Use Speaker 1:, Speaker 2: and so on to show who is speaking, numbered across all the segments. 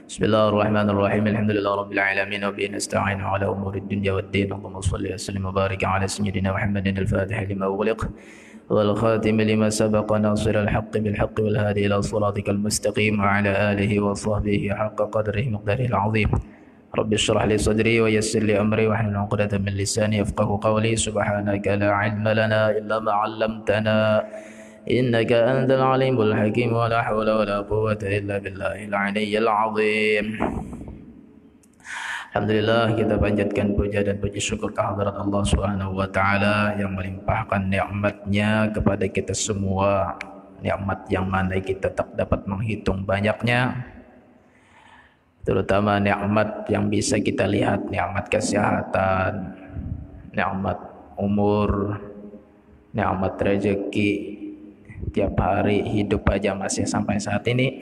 Speaker 1: بسم الله الرحمن الرحيم الحمد لله رب العالمين وبه نستعين على أمور الدنيا والدين اللهم صل وسلم وبارك على سيدنا محمد الفاتح لما أغلق والخاتم لما سبق ناصر الحق بالحق والهادي إلى صراطك المستقيم وعلى آله وصحبه حق قدره مقداره العظيم رب اشرح لي صدري ويسر لي أمري واحلل عقدة من لساني يفقهوا قولي سبحانك لا علم لنا إلا ما علمتنا إنك أنت العليم الحكيم ولا حول ولا قوة إلا بالله العلي العظيم. Alhamdulillah, kita panjatkan puja dan puji syukur kehadirat Allah Subhanahu wa taala yang melimpahkan nikmat-Nya kepada kita semua. Nikmat yang mana kita tak dapat menghitung banyaknya. Terutama nikmat yang bisa kita lihat, nikmat kesehatan, nikmat umur, nikmat rezeki. Tiap hari hidup aja masih sampai saat ini.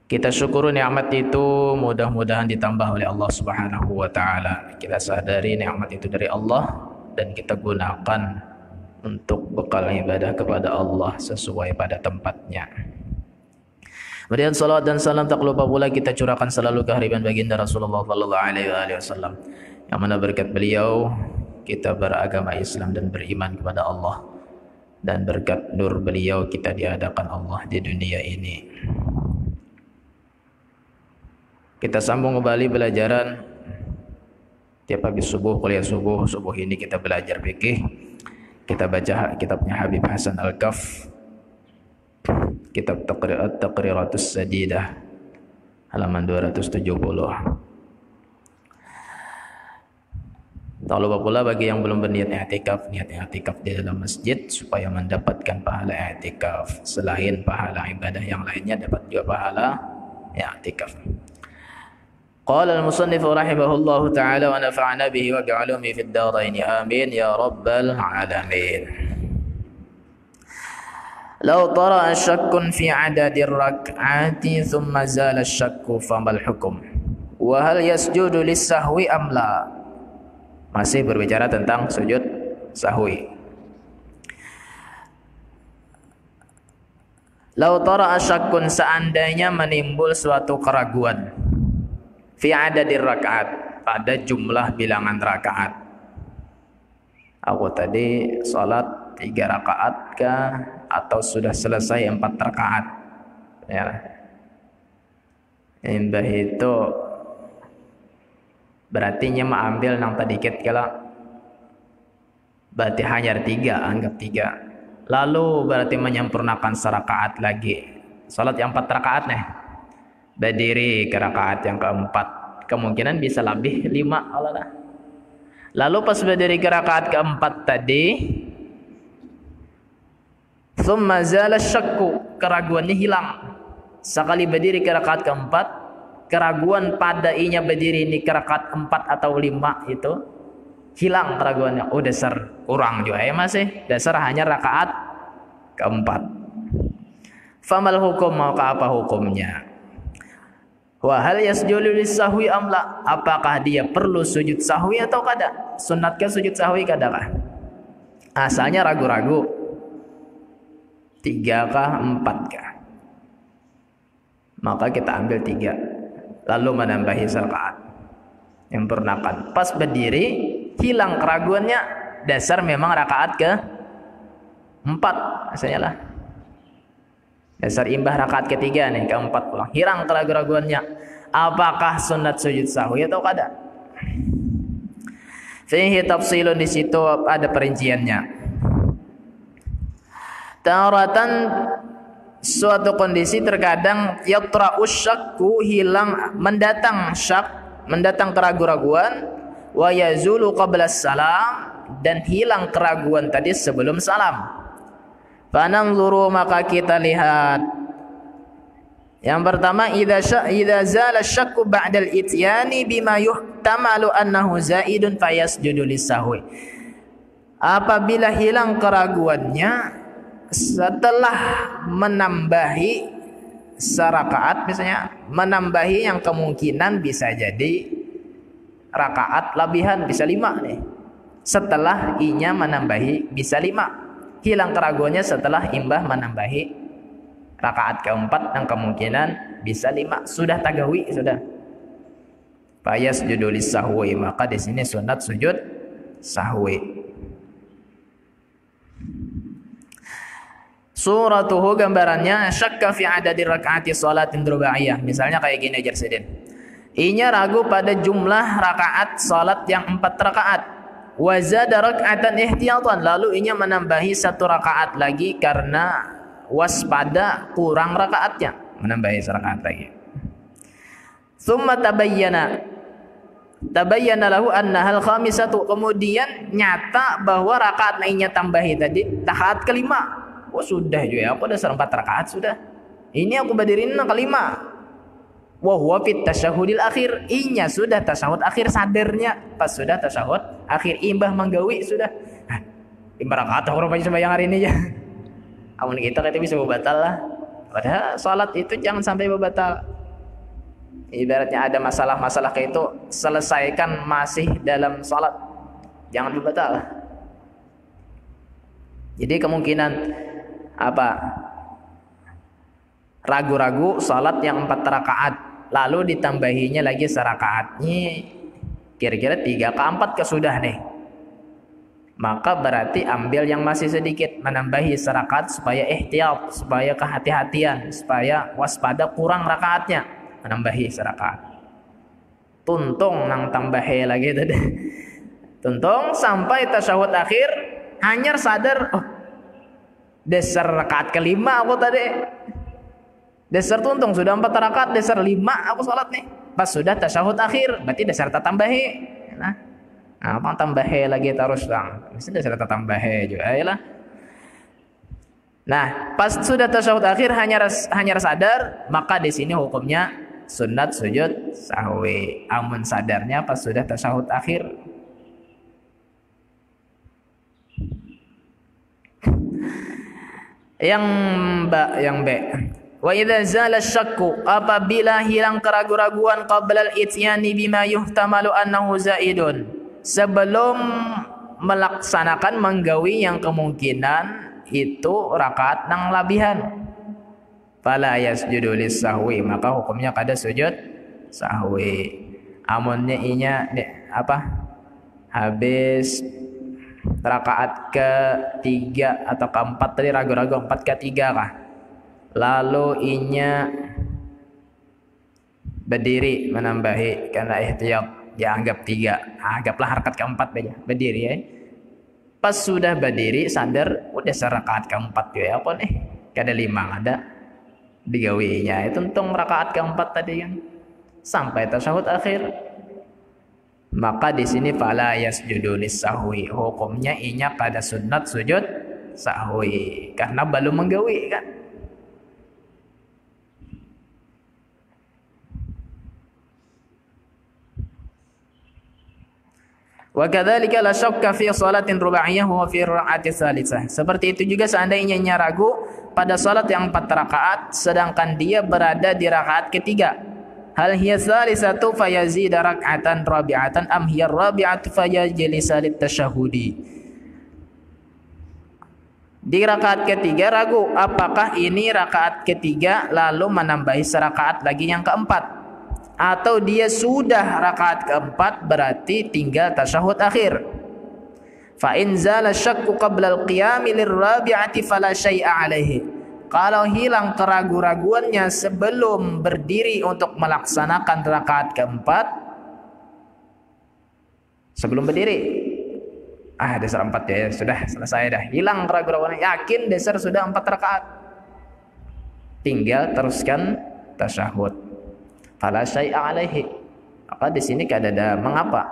Speaker 1: Kita syukuri nikmat itu, mudah-mudahan ditambah oleh Allah Subhanahu wa taala. Kita sadari nikmat itu dari Allah dan kita gunakan untuk bekal ibadah kepada Allah sesuai pada tempatnya. Kemudian salawat dan salam tak lupa pula kita curahkan selalu ke hariban baginda Rasulullah sallallahu alaihi wasallam. Yang mana berkat beliau kita beragama Islam dan beriman kepada Allah. Dan berkat nur beliau kita diadakan Allah di dunia ini. Kita sambung kembali pelajaran. Tiap habis subuh, kuliah subuh ini kita belajar fikih. Kita baca kitabnya Habib Hasan Al-Kaf, kitab Taqriratus Sadidah, halaman 270. Tak lupa pula bagi yang belum berniat i'tikaf, niat i'tikaf di dalam masjid supaya mendapatkan pahala i'tikaf. Selain pahala ibadah yang lainnya, dapat juga pahala i'tikaf. Qala al-musannif rahimahullahu ta'ala wa nafa'ana bihi wa bi'ulumi fid darain amin ya rabbal alamin. Law tara syakkun fi adadir rak'ati thumma zala syakku famal hukum wa hal yasjudu lis-sahwi am la. Masih berbicara tentang sujud sahwi. Lau tara asyakkun, seandainya menimbul suatu keraguan fi adadir rakaat, pada jumlah bilangan rakaat. Aku tadi salat 3 rakaat kah atau sudah selesai 4 rakaat? Ya. Imbah itu berarti nya ambil nang tadi ket kala berarti hanya 3, anggap 3. Lalu berarti menyempurnakan serakaat lagi. Salat yang 4 rakaat nih. Berdiri ke rakaat yang keempat. Kemungkinan bisa lebih 5 Allah. Lalu pas berdiri ke rakaat keempat tadi, thumma zala syakku, keraguannya hilang. Sekali berdiri ke rakaat keempat, keraguan pada inya berdiri ini ke rakaat 4 atau 5 itu hilang keraguannya. Oh, dasar kurang juga ya masih. Dasar hanya rakaat keempat. Famal hukum, maka apa hukumnya? Wa hal yasjudu lis-sahwi am la? Apakah dia perlu sujud sahwi atau kada? Sunnatkah sujud sahwi kadakah? Asalnya ragu-ragu. 3 kah 4 kah? Maka kita ambil 3. Lalu menambahi rakaat, menyempurnakan. Pas berdiri hilang keraguannya, dasar memang rakaat ke 4 misalnya lah. Dasar imbah rakaat ketiga nih, keempat pulang, hilang keraguannya. Apakah sunat sujud sahwi atau kada? Fihi tafsilun, di situ ada perinciannya. Taratan, suatu kondisi terkadang yatra'u syakku, hilang, mendatang syak, mendatang keraguan, wa yazulu qabla salam, dan hilang keraguan tadi sebelum salam. Fananzuru, maka kita lihat. Yang pertama, idza zala syakku ba'dal ityani bima yuhtamalu annahu zaidun fayasjudu lis-sahwi. Apabila hilang keraguannya setelah menambahi serakaat, misalnya menambahi yang kemungkinan bisa jadi rakaat lebihan, bisa 5 nih. Setelah inya menambahi bisa 5. Hilang keraguannya setelah imbah menambahi rakaat keempat yang kemungkinan bisa 5 sudah tagawi sudah. Fayasjudu lis-sahwi, maka di sini sunat sujud sahwi. Suratuhu gambarannya syakka fi adadi rakaati sholatin rubaiyah. Misalnya kayak gini aja Sidin. Inya ragu pada jumlah rakaat salat yang 4 rakaat. Wa zada rak'atan ihtiyatan, lalu inya menambahi 1 rakaat lagi karena waspada kurang rakaatnya, menambahi 1 rakaat lagi. Tsumma tabayyana lahu annahal khamisatu, kemudian nyata bahwa rakaat lainnya tambahi tadi rakaat kelima. Oh sudah juga aku dasar 4 rakaat sudah. Ini aku badirin kelima. Wa huwa fit tasyahudil akhir, inya sudah tasyahud akhir sadarnya pas sudah tasyahud akhir imbah manggawi sudah. 5 rakaat aku rupanya sembahyang hari ini ya. Amun kita bisa batal lah. Padahal salat itu jangan sampai batal. Ibaratnya ada masalah-masalah kayak itu selesaikan masih dalam salat, jangan batal. Jadi kemungkinan apa? Ragu-ragu salat yang 4 rakaat lalu ditambahinya lagi 1 rakaat. Ini kira-kira 3 ke 4 ke sudah nih. Maka berarti ambil yang masih sedikit, menambahi 1 rakaat supaya ihtiyat, supaya kehati-hatian, supaya waspada kurang rakaatnya, menambahi 1 rakaat. Tuntung nang tambahi lagi tadi. Tuntung sampai tasyahud akhir hanya sadar, oh dasar rakaat kelima aku tadi. Dasar tuntung sudah 4 rakaat, dasar 5 aku salat nih. Pas sudah tasyahud akhir, berarti dasar tambahi. Nah, apa tambahi lagi terus bang? Mesti dasar tambahi juga lah. Nah, pas sudah tasyahud akhir hanya sadar, maka di sini hukumnya sunat sujud sahwi. Amun sadarnya pas sudah tasyahud akhir. Yang B. Wa idza zala syakku, apabila hilang keraguan-raguan qabla al-ityani bima yuhtamalu annahu zaidun, sebelum melaksanakan menggawi yang kemungkinan itu rakaat nang labihan, fala yasjudu lis-sahwi, maka hukumnya kada sujud sahwi. Amunnya inya habis rakaat ke-3 atau ke-4 tadi ragu-ragu 4 ke-3 kah? Lalu inya berdiri menambahi karena ihtiyat, dia anggap 3, anggaplah rakaat ke-4 saja berdiri ya. Pas sudah berdiri sadar udah rakaat ke-4 ya apa nih, kada 5 ada digawinya itu untung rakaat ke-4 tadi kan sampai tasyahud akhir. Maka di sini fala yasjudu lis-sahwi, hukumnya inya kada sunat sujud sahwi karena belum menggawi kan. Wa kadzalika la syakka fi shalatin rubaiyah wa fi rakaati tsalitsah. Seperti itu juga seandainya ia ragu pada salat yang 4 rakaat sedangkan dia berada di rakaat ketiga. Hal hiya tsalisatu fayazid rak'atan rabi'atan am hiya rabi'atu fayajlisa lit tasyahudi. Di rakaat ketiga ragu apakah ini rakaat ketiga lalu menambahi serakaat lagi yang keempat, atau dia sudah rakaat keempat berarti tinggal tasyahud akhir. Fa in zala syakku qabla al-qiyam lirabi'ati fala syai'a alaihi. Kalau hilang keraguan-raguannya sebelum berdiri untuk melaksanakan rakaat keempat, sebelum berdiri, dasar 4 ya sudah selesai dah, hilang keraguan-raguannya, yakin dasar sudah 4 rakaat, tinggal teruskan tasyahud. Fala syai'a alaihi. Maka di sini kada ada mengapa.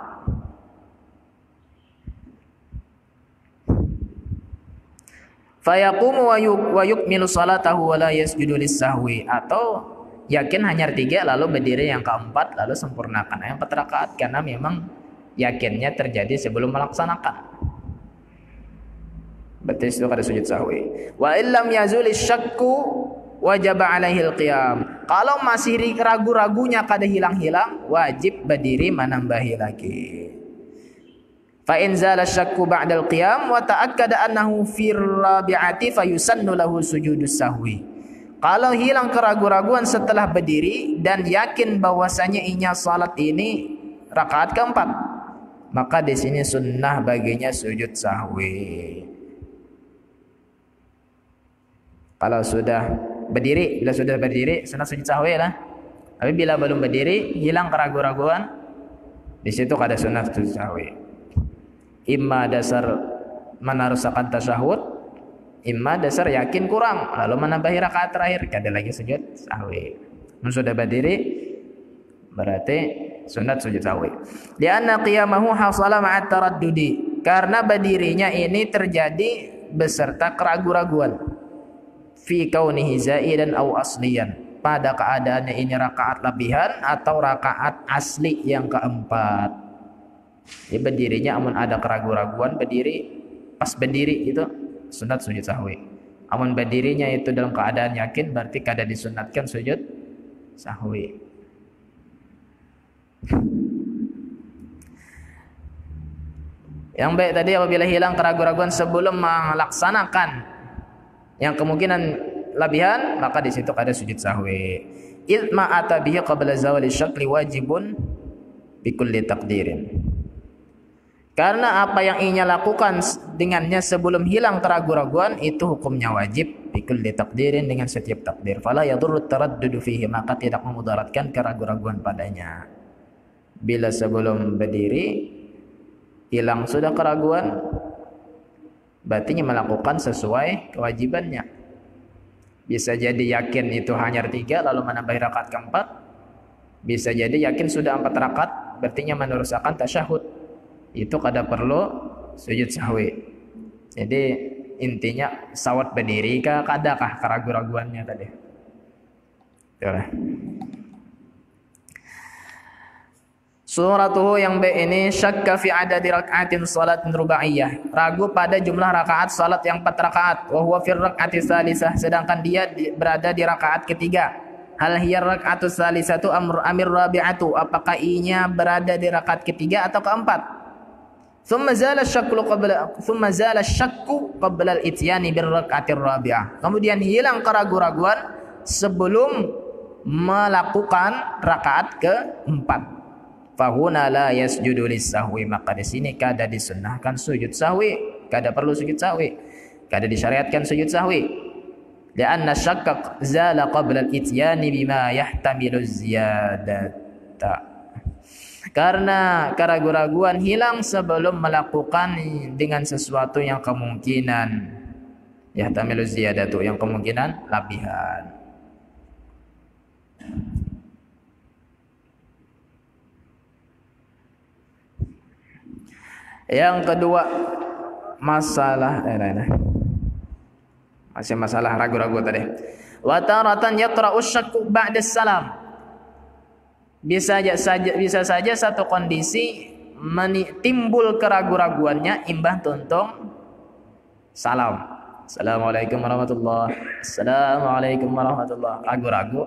Speaker 1: Fayaqumu wa yukmilu salatahu wa la yasjudu lis-sahwi, atau yakin hanya 3 lalu berdiri yang keempat lalu sempurnakan yang 4 rakaat karena memang yakinnya terjadi sebelum melaksanakan. Berarti itu kada sujud sahwi. Wa illam yazul syakku wajib alaihi al-qiyam. Kalau masih ragu-ragunya kada hilang-hilang, wajib berdiri menambahi lagi. Fa in zala syakku ba'da al-qiyam wa ta'akkada annahu fi rabi'ati fayusannu lahu sujudus sahwi. Kalau hilang keraguan-raguan setelah berdiri dan yakin bahwasanya inya salat ini rakaat keempat, maka di sini sunnah baginya sujud sahwi. Kalau sudah berdiri, bila sudah berdiri sunnah sujud sahwi lah. Tapi bila belum berdiri, hilang keraguan-raguan, di situ ada sunnah sujud sahwi. Imma dasar menarusakan tasyahud, imma dasar yakin kurang lalu menambahi rakaat terakhir, kada lagi sujud sahwi. Sudah berdiri berarti sunat sujud sahwi. Lianna qiyamahu hasala ma'at taraddudi, karena berdirinya ini terjadi beserta keraguan-raguan. Fi kaunihi zaidan aw asliyan, pada keadaannya ini rakaat lebihan atau rakaat asli yang keempat. Jadi berdirinya amun ada keraguan-raguan, berdiri pas berdiri itu sunat sujud sahwi. Amun berdirinya itu dalam keadaan yakin, berarti kada disunatkan sujud sahwi. Yang baik tadi apabila hilang keraguan-raguan sebelum melaksanakan yang kemungkinan lebihan, maka di situ ada sujud sahwi. Ilma atabihi qabla zawali syakli wajibun bikulli takdirin. Karena apa yang ia lakukan dengannya sebelum hilang keraguan-raguan itu hukumnya wajib bikulli takdirin, dengan setiap takdir. Fala yadurru taraddudu fihi, maka tidak memudaratkan keraguan-raguan padanya. Bila sebelum berdiri hilang sudah keraguan, berarti melakukan sesuai kewajibannya. Bisa jadi yakin itu hanya 3 lalu menambah rakaat keempat. Bisa jadi yakin sudah 4 rakaat, berarti meneruskan tasyahud. Itu kada perlu sujud sahwi. Jadi intinya sawat berdiri kah kadakah keraguan-raguannya tadi. Itulah. Suratuhu yang B ini syakka fi adadi rak'atin salatin rubaiyah, ragu pada jumlah rakaat salat yang 4 rakaat. Wa huwa fi rak'ati tsalisah, sedangkan dia berada di rakaat ketiga. Hal hiya rak'atu tsalisatu amir rabi'atu, apakah inya berada di rakaat ketiga atau keempat? Thumma zala syakku qabla al-ityani bir rak'atir rabi'ah. Kemudian hilang keraguan-raguan sebelum melakukan rakaat keempat. Fahuna la yasjudu lis-sahwi, maka di sini kada disunnahkan sujud sahwi, kada perlu sujud sahwi, kada disyariatkan sujud sahwi. Lianna syakka zala qabla al-ityani bima yahtamilu ziyadata. Karena keraguan-raguan hilang sebelum melakukan dengan sesuatu yang kemungkinan yahtamilu ziyadatu, yang kemungkinan lebihan. Yang kedua masalah masih masalah ragu-ragu tadi. Wa taratan yaqra'u syakku ba'da salam. Bisa saja satu kondisi timbul keraguan-raguannya imbah tuntung salam. Assalamualaikum warahmatullahi. Assalamualaikum warahmatullahi. Ragu-ragu.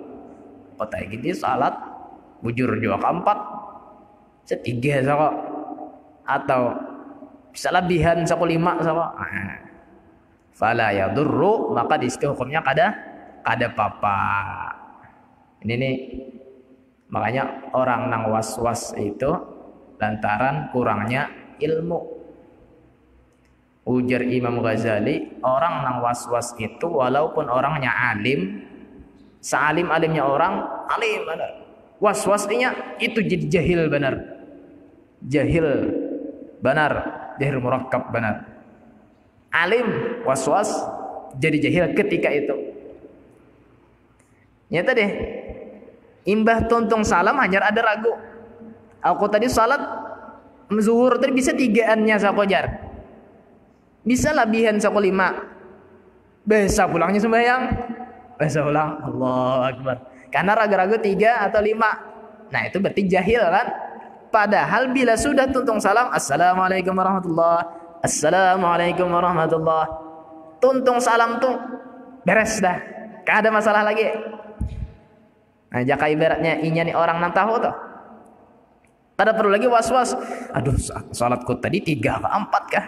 Speaker 1: Kota gitu salat bujur juga keempat. Setiga sama. Atau bisa lebihan 1/5 sama. Fala yadurru, maka di situ hukumnya kada apa-apa. Ini nih makanya orang nang was-was itu lantaran kurangnya ilmu. Ujar Imam Ghazali, orang nang was-was itu walaupun orangnya alim, sealim-alimnya orang, alim benar, was-wasnya itu jadi jahil benar. Jahil benar, jahil murakkab benar. Alim was-was jadi jahil ketika itu. Nyata deh, imbah tuntung salam hanya ada ragu. Aku tadi salat zuhur tadi bisa 3-annya sakojar, bisa lebihan 1/5. Bisa pulangnya sembahyang, bisa pulang Allahu Akbar, karena ragu-ragu 3 atau 5. Nah itu berarti jahil kan. Padahal bila sudah tuntung salam, assalamualaikum warahmatullahi, assalamualaikum warahmatullahi, tuntung salam tuh beres dah, gak ada masalah lagi. Nah jaka ibaratnya inya nih orang nang tahu tuh, kada perlu lagi was-was. Aduh salatku tadi 3 ke 4 kah?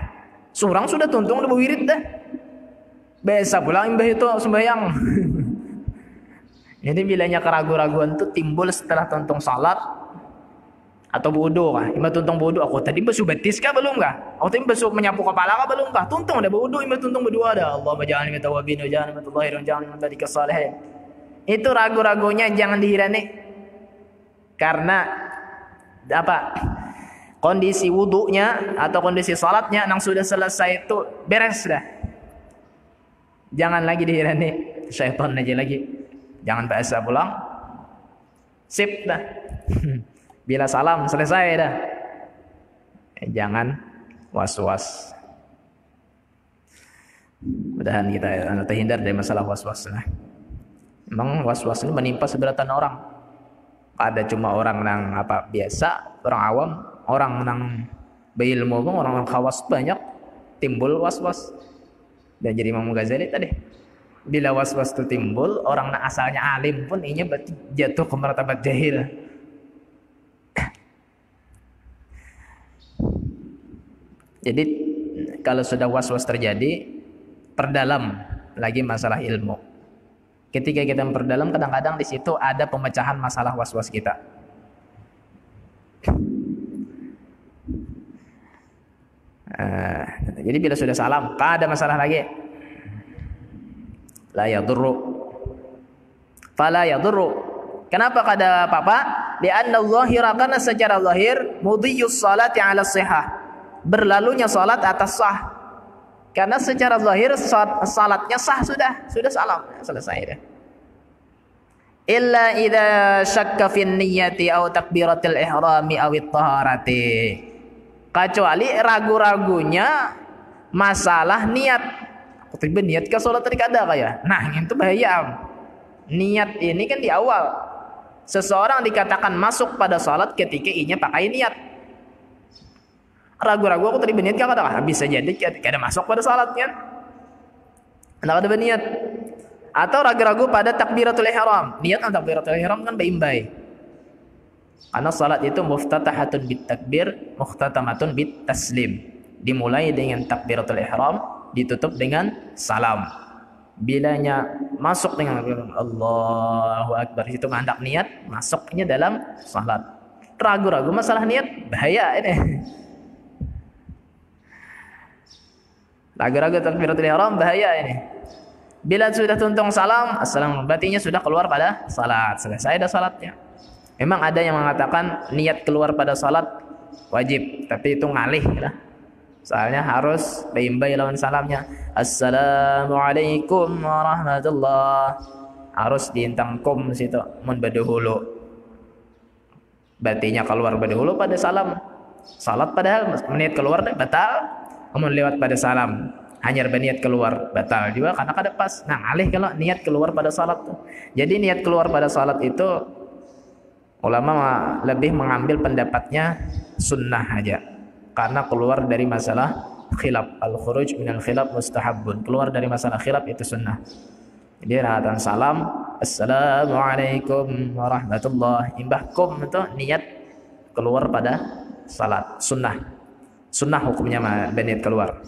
Speaker 1: Surang sudah tuntung udah berwirid dah. Biasa pulang imbah itu sembahyang. Jadi bilanya keraguan-raguan itu timbul setelah tuntung salat atau wudu kah? Ima tuntung wudu, aku tadi basuh betis kah belum kah? Aku tadi basuh menyapu kepala kah belum kah? Tuntung ada wudu, ima tuntung berdua ada. Allah maj'alni minat tawabin wa ja'alni minat tahirin wa ja'alni min ibadika salihin. Itu ragu-ragunya jangan dihirani. Karena apa? Kondisi wudunya atau kondisi salatnya nang sudah selesai itu beres dah. Jangan lagi dihirani. Syaitan aja lagi. Jangan bahasa pulang. Sip dah. Bila salam selesai dah. Jangan was-was. Mudahan kita terhindar dari masalah was-was. Memang was-was ini menimpa seberatan orang. Ada cuma orang yang apa biasa, orang awam, orang yang berilmu, orang yang khawas banyak timbul was-was. Dan jadi Imam Ghazali tadi. Bila was-was itu timbul, orang yang asalnya alim pun ini berarti jatuh ke martabat jahil. Jadi kalau sudah was-was terjadi, perdalam lagi masalah ilmu. Ketika kita memperdalam, kadang-kadang di situ ada pemecahan masalah was-was kita. Jadi bila sudah salam, tak ada masalah lagi. La yadurru. Fala yadurru. Kenapa kada apa-apa? Li'anna zahira, karena secara zahir mudhiyus salati 'ala shihah. Berlalunya salat atas sah. Karena secara zahir salatnya sah sudah salam, selesai dah. Illa idza syakka fi niyyati aw takbiratil ihrami aw at-taharati. Kecuali ragu-ragunya masalah niat. Tiba niat ke salat tadi kada kaya. Nah, itu bahaya. Niat ini kan di awal. Seseorang dikatakan masuk pada salat ketika inya pakai niat. Ragu-ragu aku tadi berniat kada kah? Bisa jadi kada masuk pada salatnya. Anda kada berniat. Atau ragu-ragu pada takbiratul ihram. Niat an takbiratul ihram kan baimbai. Karena salat itu muftatahatun bit takbir, mukhtatamatun bit taslim. Dimulai dengan takbiratul ihram, ditutup dengan salam. Bilanya masuk dengan Allahu Akbar, itu hendak niat masuknya dalam salat. Ragu-ragu masalah niat, bahaya ini. Ragu-ragu takbiratul ihram, bahaya ini. Bila sudah tuntung salam, assalamualaikum, berarti sudah keluar pada salat. Selesai dah salatnya. Memang ada yang mengatakan niat keluar pada salat wajib, tapi itu ngalih lah. Soalnya harus baimbai lawan salamnya. Assalamualaikum warahmatullah. Harus diintang kum situ mun badahulu. Berarti keluar badahulu pada salam. Salat padahal menit keluar batal. Mun lewat pada salam. Hanya berniat keluar batal juga karena kada pas. Nah, alih kalau niat keluar pada salat tuh. Jadi niat keluar pada salat itu ulama lebih mengambil pendapatnya sunnah aja. Karena keluar dari masalah khilaf. Al-khuruj minal khilaf mustahabun. Keluar dari masalah khilaf itu sunnah. Jadi rahatan salam, assalamualaikum warahmatullahi wabarakatuh, itu niat keluar pada salat, sunnah. Sunnah hukumnya berniat keluar.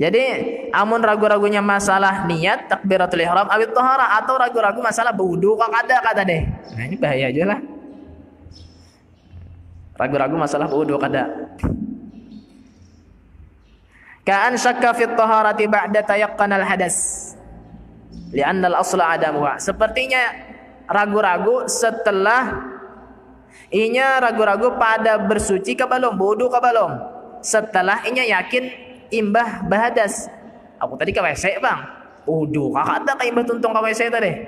Speaker 1: Jadi amun ragu-ragunya masalah niat takbiratul ihram awit tahara, atau ragu-ragu masalah wudu kada deh. Nah, ini bahaya aja lah. Ragu-ragu masalah wudu kada. Ka'an syakka fi taharati ba'da tayaqqanal hadas. Li'anna al-asla adamuha. Sepertinya ragu-ragu setelah inya ragu-ragu pada bersuci ke belum, wudu ke belum. Setelah inya yakin imbah bahadas. Aku tadi ke WC, Bang. Wudu kakak ada ke imbah tuntung ke WC tadi.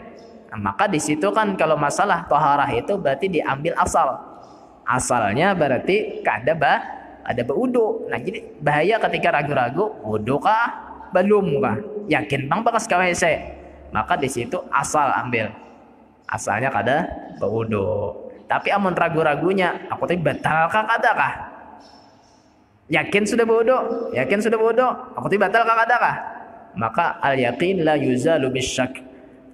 Speaker 1: Nah, maka di situ kan kalau masalah taharah itu berarti diambil asal. Asalnya berarti kada ada berwudu. Nah, jadi bahaya ketika ragu-ragu wudu kah belum kah? Yakin Bang bekas ke WC. Maka di situ asal ambil. Asalnya kada berwudu. Tapi amun ragu-ragunya aku tadi batal kah kada kah? Yakin sudah berwudu? Yakin sudah berwudu? Aku tidak batal kah adakah? Maka al-yaqin la yuzalu bisyak.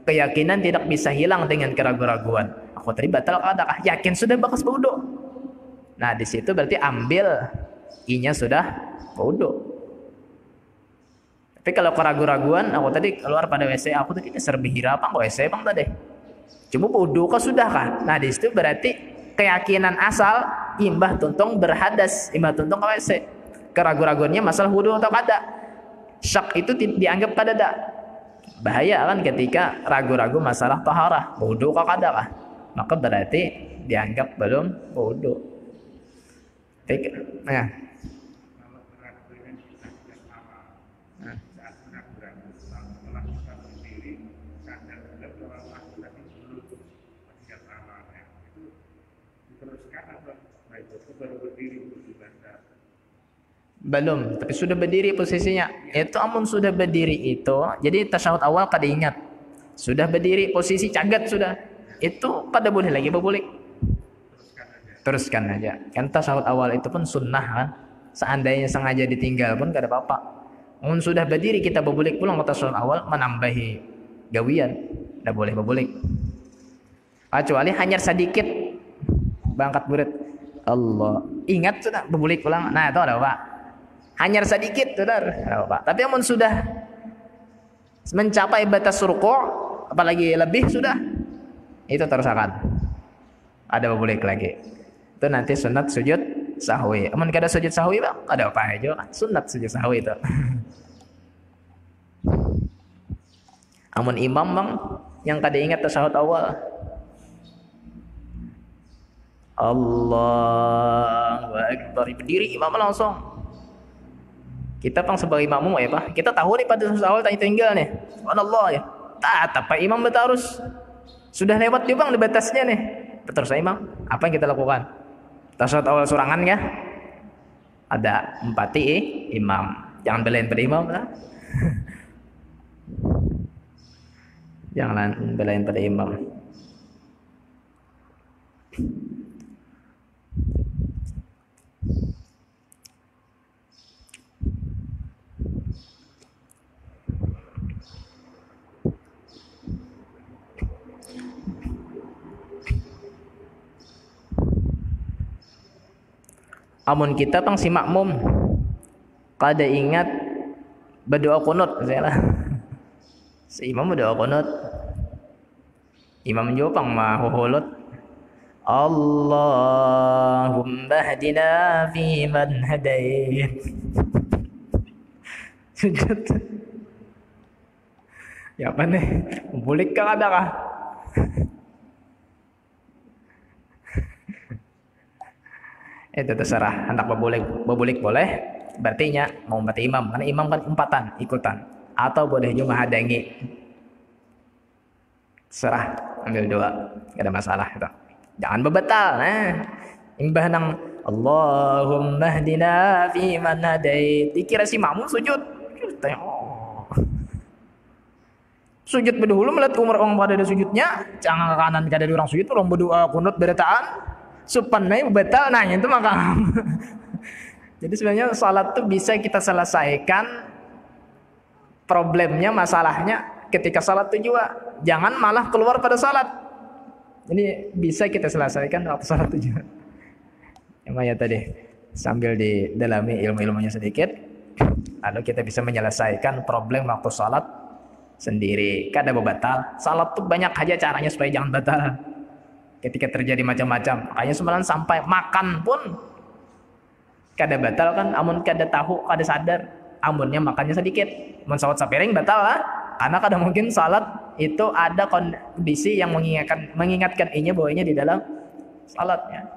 Speaker 1: Keyakinan tidak bisa hilang dengan keraguan-raguan. Aku tadi batal kah adakah? Yakin sudah bekas berwudu. Nah, di situ berarti ambil inya sudah berwudu. Tapi kalau keraguan-raguan, aku tadi keluar pada WC, aku tadi serba hirapan kok WC bang tadi. Cuma wudu kok sudah kah? Nah di situ berarti keyakinan asal imbah tuntung berhadas, imbah tuntung ke WC. Keraguan-raguannya masalah wudu atau kada. Syak itu dianggap kada dak. Bahaya kan ketika ragu-ragu masalah taharah, wudu kok kada kah? Maka berarti dianggap belum wudu. Nah. Belum, tapi sudah berdiri posisinya. Itu amun sudah berdiri itu, jadi tasyahud awal kada ingat. Sudah berdiri posisi cagat sudah. Itu pada boleh lagi berbulik. Teruskan aja. Kan tasyahud awal itu pun sunnah kan. Seandainya sengaja ditinggal pun kada apa-apa. Amun sudah berdiri kita berbulik pulang ke tasyahud awal menambahi gawian. Tidak boleh berbulik. Kecuali hanya sedikit bangkat burit. Allah. Ingat sudah berbulik pulang. Nah, itu ada Pak. Hanya sedikit, saudara. Pak. Tapi amun sudah mencapai batas ruku', apalagi lebih sudah, itu terus akan ada berbulik lagi. Itu nanti sunat sujud sahwi. Amun kada sujud sahwi bang, ada apa aja kan? Sunat sujud sahwi itu. Amun imam bang, yang kada ingat tasyahud awal, Allahu Akbar, berdiri imam langsung. Kita pang sebagai makmum ya Pak, kita tahu nih pada awal tanya tinggal nih, subhanallah ya. Tapi imam harus sudah lewat juga bang di batasnya nih. Terus imam, apa yang kita lakukan? Tasyahud awal surangan ya. Ada empati imam, jangan belain pada imam lah. Jangan belain pada imam. Amun kita pang si makmum kada ingat berdoa kunut misalnya. Si imam berdoa kunut, imam juga pang mahuhulut, Allahumma hadina fi man hadait. Sujud. Ya apa nih? Bulik ka kada kah? Itu terserah, hendak berbulik boleh, berarti nya mau mati imam, karena imam kan umpatan, ikutan, atau boleh juga hadangi. Serah, ambil doa, gak ada masalah itu. Jangan bebetal, imbah nang Allahumma hdina fi man hadait, dikira si makmum sujud. Sujud berdahulu melihat orang pada ada sujudnya, jangan ke kanan kada ada orang sujud, orang berdoa kunut beretaan. Supaya batal nanya itu maka. Jadi sebenarnya salat itu bisa kita selesaikan problemnya, masalahnya ketika salat itu juga. Jangan malah keluar pada salat. Jadi bisa kita selesaikan waktu salat itu juga. Yang tadi sambil didalami ilmu-ilmunya sedikit, lalu kita bisa menyelesaikan problem waktu salat sendiri. Kada batal. Salat itu banyak aja caranya supaya jangan batal. Ketika terjadi macam-macam, makanya semalam sampai makan pun kada batal kan, amun kada tahu, kada sadar, amunnya makannya sedikit, mun salat sapiring batal lah, karena kada mungkin salat itu ada kondisi yang mengingatkan inya bahwanya di dalam salatnya.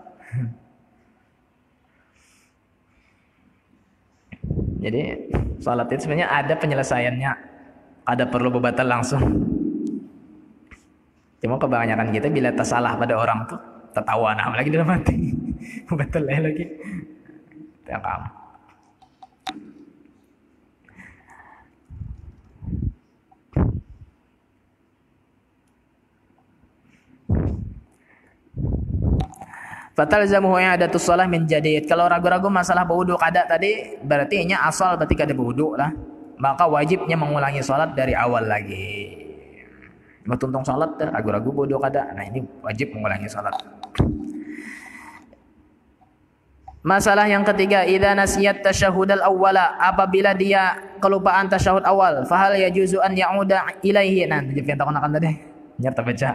Speaker 1: Jadi salat itu sebenarnya ada penyelesaiannya, ada perlu batal langsung. Cuma kebanyakan kita bila tersalah pada orang tuh tertawa lagi dalam hati. Betul lagi. Ya kamu. Fatal zamuhu i'adatus shalah min jadid. Kalau ragu-ragu masalah berwudu kada tadi, berarti nya asal berarti kada berwudu lah. Maka wajibnya mengulangi salat dari awal lagi. Tuntung salat dah, ragu-ragu bodoh kada. Nah ini wajib mengulangi salat. Masalah yang ketiga, idza nasiyat tasyahhudal awwala, apabila dia kelupaan tasyahud awal, fahal yajuzu an ya'uda ilaihi. Nah, jadi yang akan tadi. Nyata baca.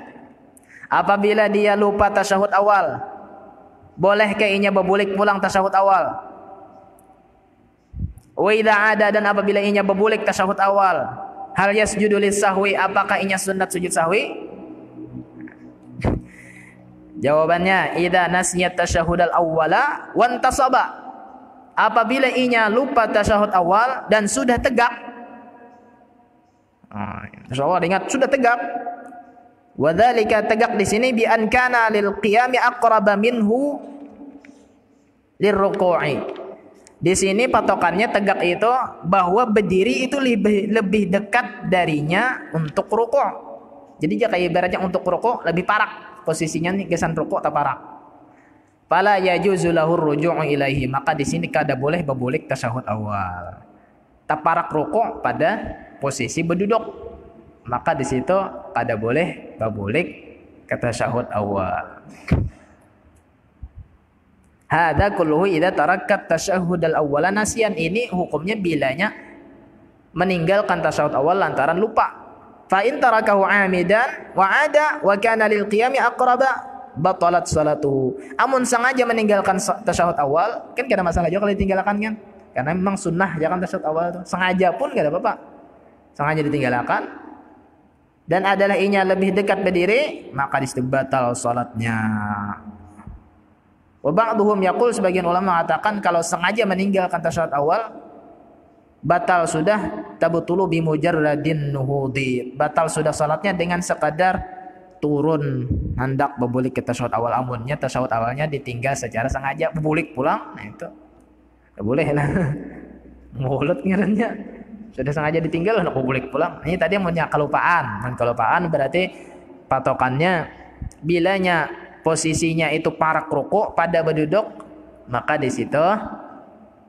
Speaker 1: Apabila dia lupa tasyahud awal, bolehkah inya berbulik pulang tasyahud awal? Wa idza ada, dan apabila inya berbulik tasyahud awal, hal yasjudu lis-sahwi, apakah inya sunat sujud sahwi? Jawabannya, idza nasiyat tasyahudal awwala wan tasaba, apabila inya lupa tasyahud awal dan sudah tegak. Insyaallah ingat sudah tegak. Wa dzalika, tegak di sini, bi an kana lil qiyami aqraba minhu lirruku'i. Di sini patokannya tegak itu bahwa berdiri itu lebih dekat darinya untuk rukuk. Jadi dia kayak ibaratnya untuk rukuk lebih parak. Posisinya nih gesan rukuk atau parak. Fala yajuzu lahu ruju'u ilaihi, maka di sini kada boleh berbulik tasyahud awal. Taparak rukuk pada posisi berduduk, maka di situ kada boleh berbulik ke tasyahud awal. Hadza kulluhu idza tarakkat tasyahhudal awwala nasiyan, ini hukumnya bilanya meninggalkan tasyahud awal lantaran lupa. Fa in tarakahu 'amidan wa 'ada wa kana lil qiyami aqraba batalat salatuhu. Amun sengaja meninggalkan tasyahud awal, kan tidak ada masalah juga kalau ditinggalkan kan? Karena memang sunnah jangan tasyahud awal itu. Sengaja pun enggak ada apa-apa. Sengaja ditinggalkan dan adalah inya lebih dekat berdiri, maka disitu batal salatnya. Wa ba'dhum yaqul, sebagian ulama mengatakan kalau sengaja meninggalkan tasyahud awal batal sudah, tabutulu bi mujarradin nuhudi, batal sudah salatnya dengan sekadar turun hendak berbulik ke tasyahud awal. Amunnya tasyahud awalnya ditinggal secara sengaja berbulik pulang, nah itu enggak boleh lah. Mulut ngiranya sudah sengaja ditinggal hendak berbulik pulang. Ini tadi amunnya kelupaan. Dan kelupaan berarti patokannya bilanya posisinya itu parak rukuk pada berduduk, maka di situ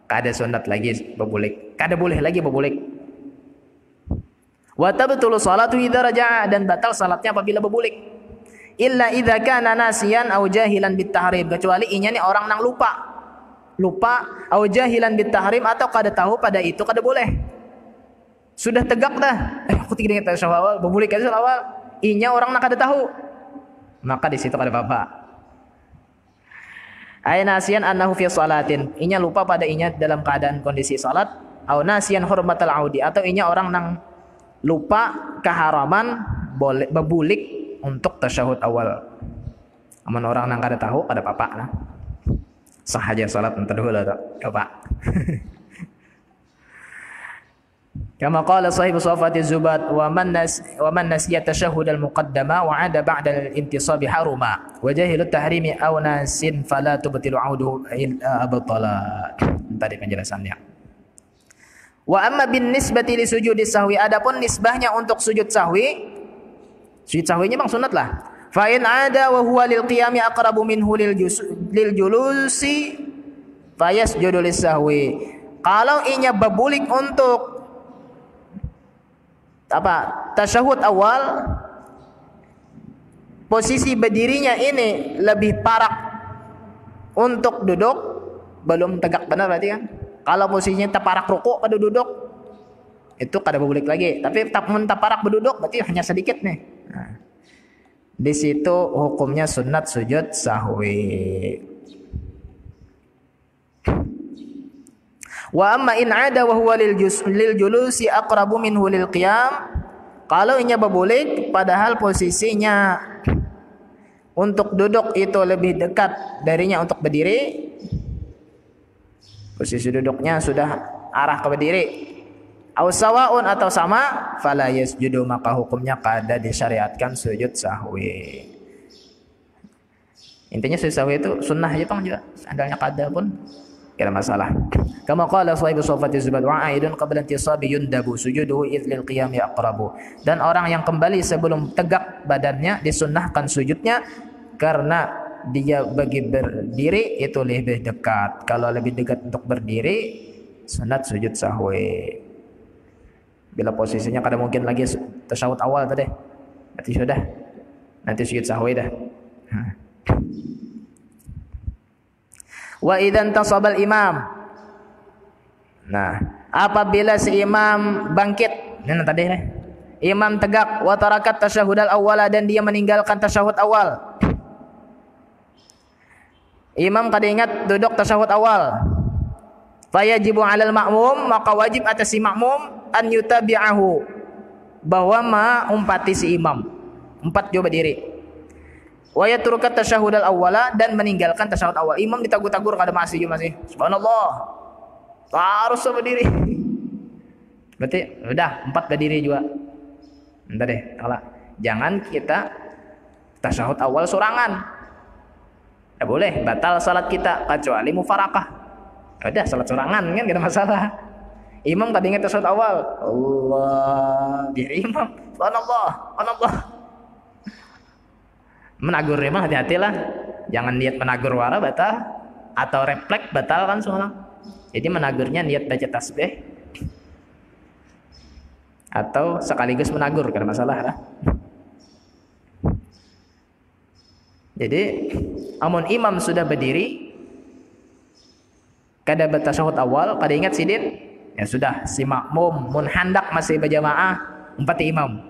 Speaker 1: kada sunat lagi berbulik, kada boleh lagi berbulik. Wa tabtulu salatu idza raja'a, dan batal salatnya apabila berbulik. Illa idza kana nasiyan aw jahilan bit tahrim, kecuali inya nih orang nang lupa aw jahilan bit tahrim, atau kada tahu pada itu kada boleh. Sudah tegak dah, aku tidak ingat tasyahud awal, berbulik aja awal, inya orang nang kada tahu, maka di situ kada apa-apa. Ay nasiyan annahu fi salatin, inya lupa pada inya dalam keadaan kondisi salat, au nasiyan hurmatal audi, atau inya orang nang lupa keharaman boleh berbulik untuk tasyahud awal. Amun orang nang kada tahu kada apa-apa lah. Sah aja salat entar dulu lah, coba. Kama qala sahibu Safati Zubat, wa man nasiya tasyahhud al-muqaddama wa 'ada ba'da al-intisab haruma wa jahilu tahrimi aw nasin fala tubtilu 'auduhu abtala. Tadi penjelasannya. Wa amma bin nisbati li sujudi sahwi, adapun nisbahnya untuk sujud sahwi, sujud sahwinya bang sunat lah. Fa in 'ada wa huwa lil qiyami aqrabu minhu lil julusi fayasjudu lis sahwi. Kalau inya berbulik untuk tasyahud awal, posisi berdirinya ini lebih parak untuk duduk, belum tegak benar berarti kan. Kalau posisinya taparak rukuk pada duduk, itu kada berbulik lagi. Tapi taparak berduduk berarti hanya sedikit nih. Nah, di situ hukumnya sunat sujud sahwi. Wa amma in 'ada wa huwa lil julusi aqrabu minhu lil qiyam, kalau inya berbulik padahal posisinya untuk duduk itu lebih dekat darinya untuk berdiri, posisi duduknya sudah arah ke berdiri, aw sawaun atau sama, fala yasjudu, maka hukumnya kada disyariatkan sujud sahwi. Intinya sujud sahwi itu sunnah aja bang, juga andalnya kada pun tidak masalah. Kama qala sahibu Safati Zubat, wa aidun qabla intisabi yundabu sujuduhu idh lil qiyami aqrabu, dan orang yang kembali sebelum tegak badannya disunnahkan sujudnya karena dia bagi berdiri itu lebih dekat. Kalau lebih dekat untuk berdiri, sunat sujud sahwi. Bila posisinya kada mungkin lagi tasyahud awal tadi, berarti sudah nanti sujud sahwi dah. Wa idzan tasabal imam. Nah, apabila si imam bangkit, ini tadi imam tegak, wa tarakat tasyahudal awwala, dan dia meninggalkan tasyahud awal. Imam kada ingat duduk tasyahud awal. Fayajibu 'alal ma'mum, maka wajib atas si makmum an yutabi'ahu, bahwa umpati si imam. 4 coba diri. Wa yatrukat tasyahudal awwala, dan meninggalkan tasyahud awal. Imam ditagur-tagur kada masih. Subhanallah. Harus berdiri. Berarti udah 4 berdiri juga. Entar deh, kalah. Jangan kita tasyahud awal sorangan. Tidak boleh, batal salat kita kecuali mufarakah. Udah salat sorangan kan tidak masalah. Imam tadi ingat tasyahud awal. Allah, dia imam. Allah. Menagur memang hati-hatilah. Jangan niat menagur wara batal, atau refleks batal kan semua. Jadi menagurnya niat baca tasbih atau sekaligus menagur, karena masalah lah. Jadi amun imam sudah berdiri kada bertasyahud awal, kada ingat sidin, ya sudah, si makmum mun handak masih berjamaah umpati imam,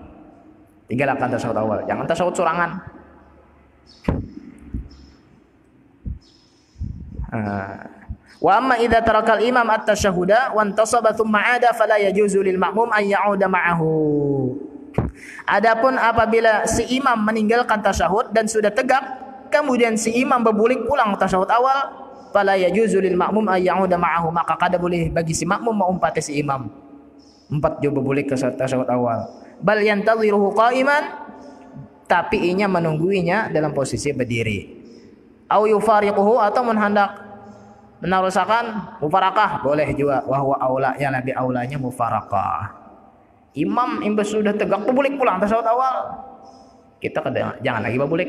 Speaker 1: tinggalkan tasyahud awal, jangan tasyahud sorangan. Wa amma idza tarakal imam at-tasyahuda wa intasaba thumma 'ada fala yajuzu lil ma'mum an ya'uda ma'ahu. Adapun apabila si imam meninggalkan tasyahud dan sudah tegak, kemudian si imam berbulik pulang tasyahud awal, fala yajuzu lil ma'mum an ya'uda ma'ahu, maka kada boleh bagi si makmum mengumpati si imam. 4 juga berbulik ke tasyahud awal. Bal yantadhiruhu qa'iman, tapi inya menungguinya dalam posisi berdiri. Au yufariquhu, atau menhendak menarusakan mufarakah, boleh juga. Wahwa aula, yang lebih aulanya mufarakah. Imam imbas sudah tegak berbulik pulang tasyahud awal, kita jangan lagi berbulik.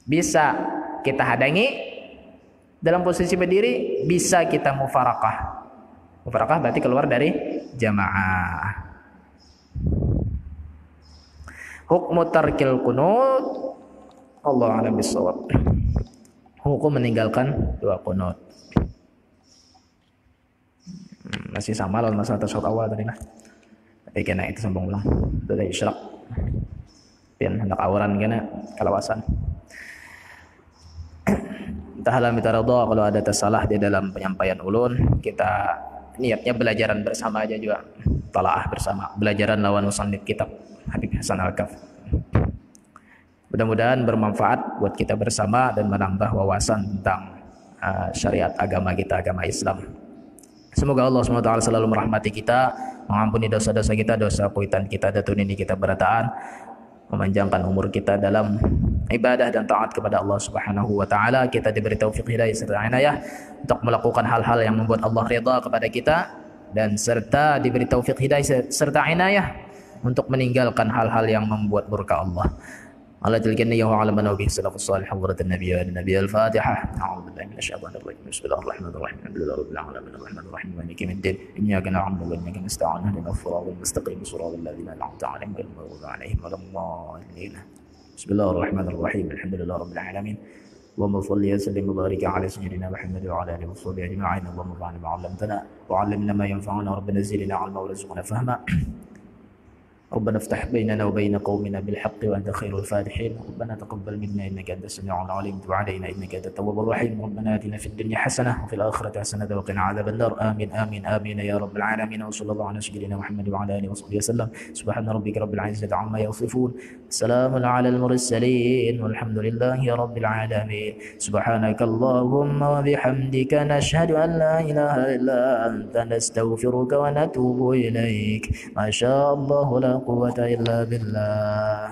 Speaker 1: Bisa kita hadangi dalam posisi berdiri, bisa kita mufarakah. Mufarakah berarti keluar dari jamaah. Hukmu tarkil qunut, Allah a'lam bissawab. Hukum meninggalkan doa qunut. Masih sama lawan masalah tasyahud awal tadi lah. Tapi kena itu sambung ulang. Itu dari isyraq. Pian hendak awaran kena kalawasan. Tahalam taradha, kalau ada tersalah di dalam penyampaian ulun, kita niatnya belajaran bersama aja juga. Talaah bersama, belajaran lawan musannif kitab Habib Hasan Al-Kaf. Mudah-mudahan bermanfaat buat kita bersama dan menambah wawasan tentang syariat agama kita, agama Islam. Semoga Allah SWT selalu merahmati kita, mengampuni dosa-dosa kita, dosa kuitan kita, datun ini kita berataan, memanjangkan umur kita dalam ibadah dan taat kepada Allah Subhanahu wa taala. Kita diberi taufik hidayah serta inayah untuk melakukan hal-hal yang membuat Allah ridha kepada kita, dan serta diberi taufik hidayah serta inayah untuk meninggalkan hal-hal yang membuat murka Allah. Allah jadikannya ya Allah wa bihi salafus salih hadratin nabiyyin nabiyil fatihah. A'udzu billahi minasyaitonir rajim. Bismillahirrahmanirrahim. Alhamdulillahirabbil alamin arrahmanirrahim maliki yaumiddin. Iyyaka na'budu wa iyyaka nasta'in ihdinas siratal mustaqim siratal ladzina an'amta 'alaihim ghairil maghdubi 'alaihim waladdallin. Bismillahirrahmanirrahim. Alhamdulillahirabbil alamin. Allahumma shalli wa sallim wa barik 'ala sayyidina Muhammad wa 'ala alihi wa sahbihi ajma'in. Allahumma fa'alna ma 'allamtana wa 'allimna ma yanfa'una rabbana zidna 'ilma wa rzuqna fahma. ربنا افتح بيننا وبين قومنا بالحق وأنت خير الفاتحين. ربنا تقبل منا إنك أنت السميع العليم، وتب علينا إنك أنت التواب الرحيم. ربنا آتنا في الدنيا حسنة وفي الآخرة حسنة وقنا عذاب النار. آمين آمين آمين يا رب العالمين. وصلى الله على سيدنا محمد وعلى آله وصحبه وسلم. سبحان ربك رب العزة عما يصفون، سلام على المرسلين، والحمد لله رب العالمين. سبحانك اللهم وبحمدك نشهد أن لا إله إلا أنت نستغفرك ونتوب إليك. ما شاء الله لا قوة إلا بالله.